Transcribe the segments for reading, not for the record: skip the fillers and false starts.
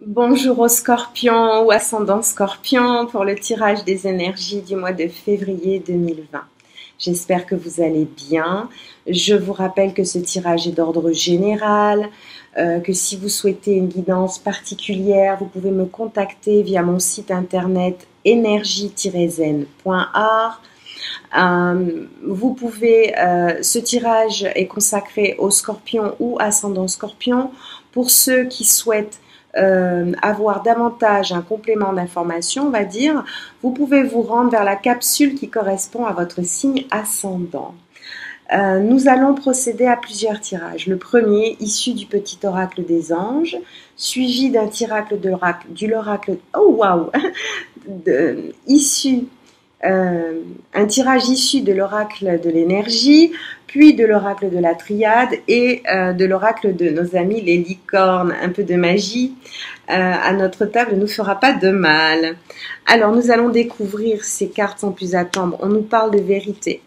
Bonjour aux scorpions ou ascendant scorpion pour le tirage des énergies du mois de février 2020. J'espère que vous allez bien. Je vous rappelle que ce tirage est d'ordre général, que si vous souhaitez une guidance particulière, vous pouvez me contacter via mon site internet énergie-zen.art. Ce tirage est consacré aux scorpions ou ascendant scorpion. Pour ceux qui souhaitent avoir davantage un complément d'information, on va dire, vous pouvez vous rendre vers la capsule qui correspond à votre signe ascendant. Nous allons procéder à plusieurs tirages. Le premier, issu du petit oracle des anges, suivi d'un tirage de l'oracle, oh waouh, un tirage issu de l'oracle de l'énergie, puis de l'oracle de la triade et de l'oracle de nos amis les licornes. Un peu de magie à notre table ne nous fera pas de mal. Alors nous allons découvrir ces cartes sans plus attendre. On nous parle de vérité,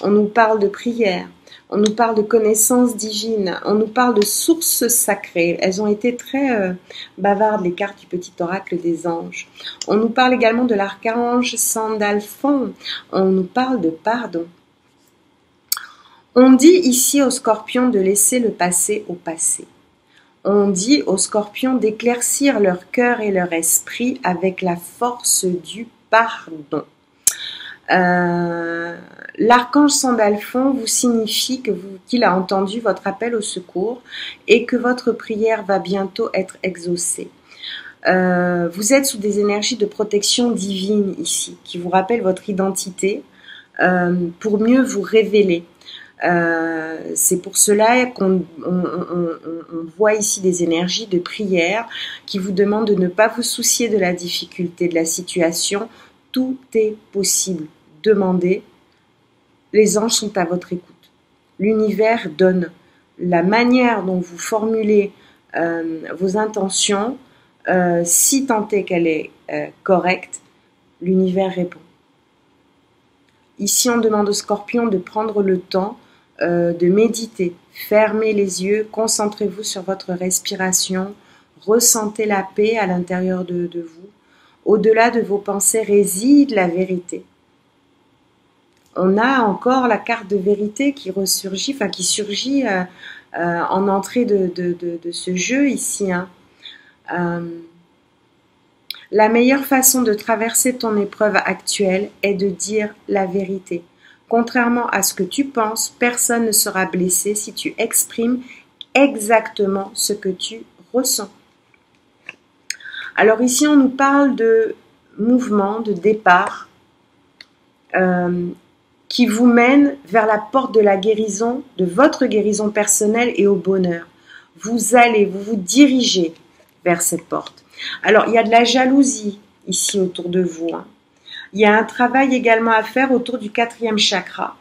on nous parle de prière, on nous parle de connaissances divines, on nous parle de sources sacrées. Elles ont été très bavardes, les cartes du petit oracle des anges. On nous parle également de l'archange Sandalphon. On nous parle de pardon. On dit ici aux scorpions de laisser le passé au passé. On dit aux scorpions d'éclaircir leur cœur et leur esprit avec la force du pardon. L'archange Sandalphon vous signifie qu'il a entendu votre appel au secours et que votre prière va bientôt être exaucée. Vous êtes sous des énergies de protection divine ici, qui vous rappellent votre identité pour mieux vous révéler. C'est pour cela qu'on voit ici des énergies de prière qui vous demandent de ne pas vous soucier de la difficulté de la situation. Tout est possible. Demandez. Les anges sont à votre écoute. L'univers donne. La manière dont vous formulez vos intentions, si tant est qu'elle est correcte, l'univers répond. Ici, on demande aux scorpions de prendre le temps de méditer. Fermez les yeux, concentrez-vous sur votre respiration, ressentez la paix à l'intérieur de vous. Au-delà de vos pensées réside la vérité. On a encore la carte de vérité qui ressurgit, qui surgit en entrée de ce jeu ici. La meilleure façon de traverser ton épreuve actuelle est de dire la vérité. Contrairement à ce que tu penses, personne ne sera blessé si tu exprimes exactement ce que tu ressens. Alors ici, on nous parle de mouvement, de départ, qui vous mène vers la porte de la guérison, de votre guérison personnelle et au bonheur. Vous vous dirigez vers cette porte. Alors, il y a de la jalousie ici autour de vous. Il y a un travail également à faire autour du 4e chakra.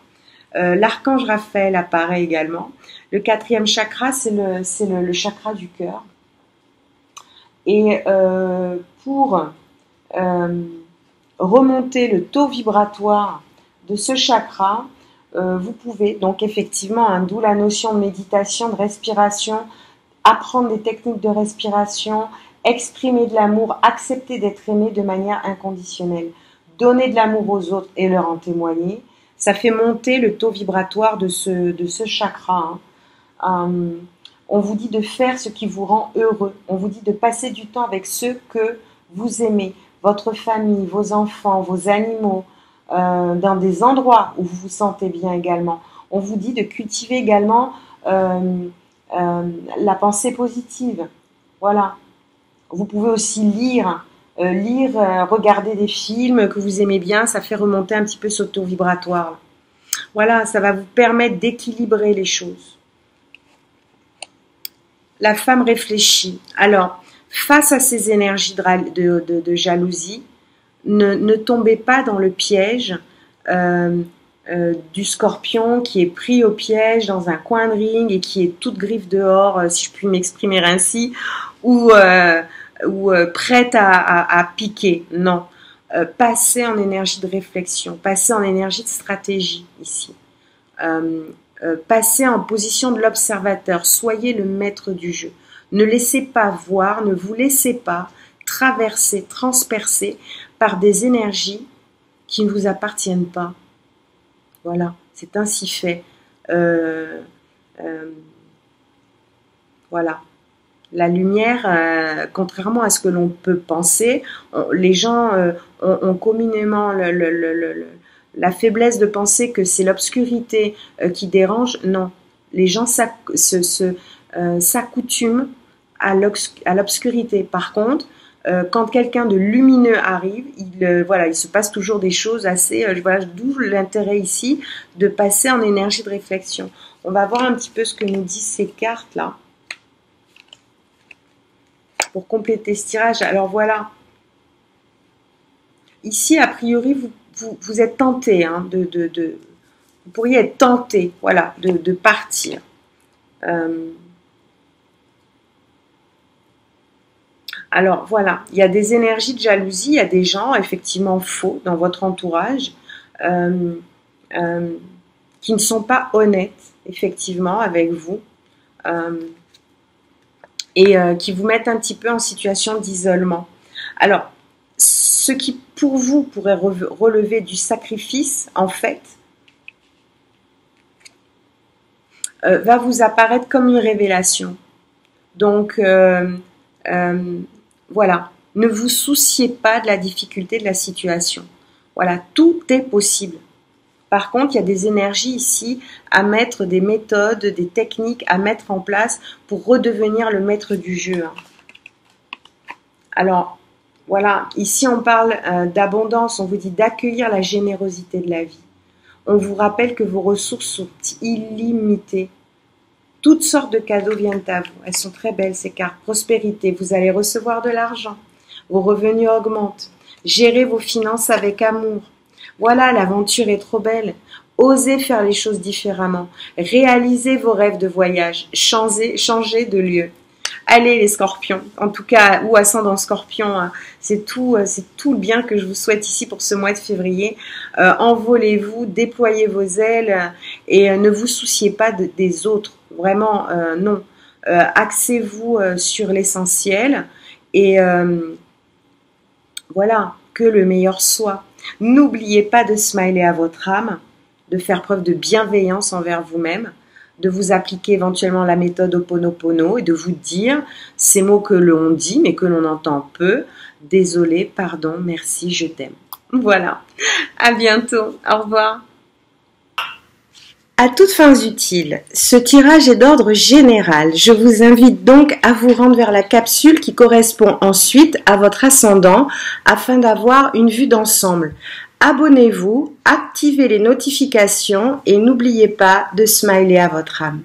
L'archange Raphaël apparaît également. Le 4e chakra, c'est le chakra du cœur. Et pour remonter le taux vibratoire de ce chakra, vous pouvez donc effectivement, d'où la notion de méditation, de respiration, apprendre des techniques de respiration, exprimer de l'amour, accepter d'être aimé de manière inconditionnelle, donner de l'amour aux autres et leur en témoigner. Ça fait monter le taux vibratoire de ce chakra. On vous dit de faire ce qui vous rend heureux. On vous dit de passer du temps avec ceux que vous aimez, votre famille, vos enfants, vos animaux, dans des endroits où vous vous sentez bien également. On vous dit de cultiver également la pensée positive. Voilà. Vous pouvez aussi lire, regarder des films que vous aimez bien, ça fait remonter un petit peu ce taux vibratoire. Voilà, ça va vous permettre d'équilibrer les choses. La femme réfléchit. Alors, face à ces énergies de jalousie, ne tombez pas dans le piège du scorpion qui est pris au piège dans un coin de ring et qui est toute griffe dehors, si je puis m'exprimer ainsi, ou prête à piquer. Non. Passez en énergie de réflexion, passez en énergie de stratégie ici. Passez en position de l'observateur, soyez le maître du jeu. Ne laissez pas voir, ne vous laissez pas traverser, transpercer par des énergies qui ne vous appartiennent pas. Voilà, c'est ainsi fait. Voilà. La lumière, contrairement à ce que l'on peut penser, les gens ont communément la faiblesse de penser que c'est l'obscurité qui dérange. Non, les gens s'accoutument à l'obscurité. Par contre, quand quelqu'un de lumineux arrive, voilà, il se passe toujours des choses assez... voilà, d'où l'intérêt ici de passer en énergie de réflexion. On va voir un petit peu ce que nous disent ces cartes-là. Pour compléter ce tirage. Alors voilà. Ici, a priori, vous êtes tenté, hein, vous pourriez être tenté, voilà, de partir. Alors voilà, il y a des énergies de jalousie, il y a des gens effectivement faux dans votre entourage qui ne sont pas honnêtes effectivement avec vous. Et qui vous mettent un petit peu en situation d'isolement. Alors, ce qui pour vous pourrait relever du sacrifice, en fait, va vous apparaître comme une révélation. Donc, voilà, ne vous souciez pas de la difficulté de la situation. Voilà, tout est possible. Par contre, il y a des énergies ici à mettre, des méthodes, des techniques à mettre en place pour redevenir le maître du jeu. Alors, voilà, ici on parle d'abondance, on vous dit d'accueillir la générosité de la vie. On vous rappelle que vos ressources sont illimitées. Toutes sortes de cadeaux viennent à vous. Elles sont très belles ces cartes. Prospérité, vous allez recevoir de l'argent. Vos revenus augmentent. Gérez vos finances avec amour. Voilà, l'aventure est trop belle. Osez faire les choses différemment. Réalisez vos rêves de voyage. Changez de lieu. Allez les scorpions, en tout cas, ou ascendant scorpion, hein. C'est tout le bien que je vous souhaite ici pour ce mois de février. Envolez-vous, déployez vos ailes et ne vous souciez pas des autres. Vraiment, non. Axez-vous sur l'essentiel et voilà, que le meilleur soit. N'oubliez pas de smiler à votre âme, de faire preuve de bienveillance envers vous-même, de vous appliquer éventuellement la méthode Ho'oponopono et de vous dire ces mots que l'on dit mais que l'on entend peu. Désolé, pardon, merci, je t'aime. Voilà, à bientôt, au revoir. À toutes fins utiles, ce tirage est d'ordre général. Je vous invite donc à vous rendre vers la capsule qui correspond ensuite à votre ascendant afin d'avoir une vue d'ensemble. Abonnez-vous, activez les notifications et n'oubliez pas de smiler à votre âme.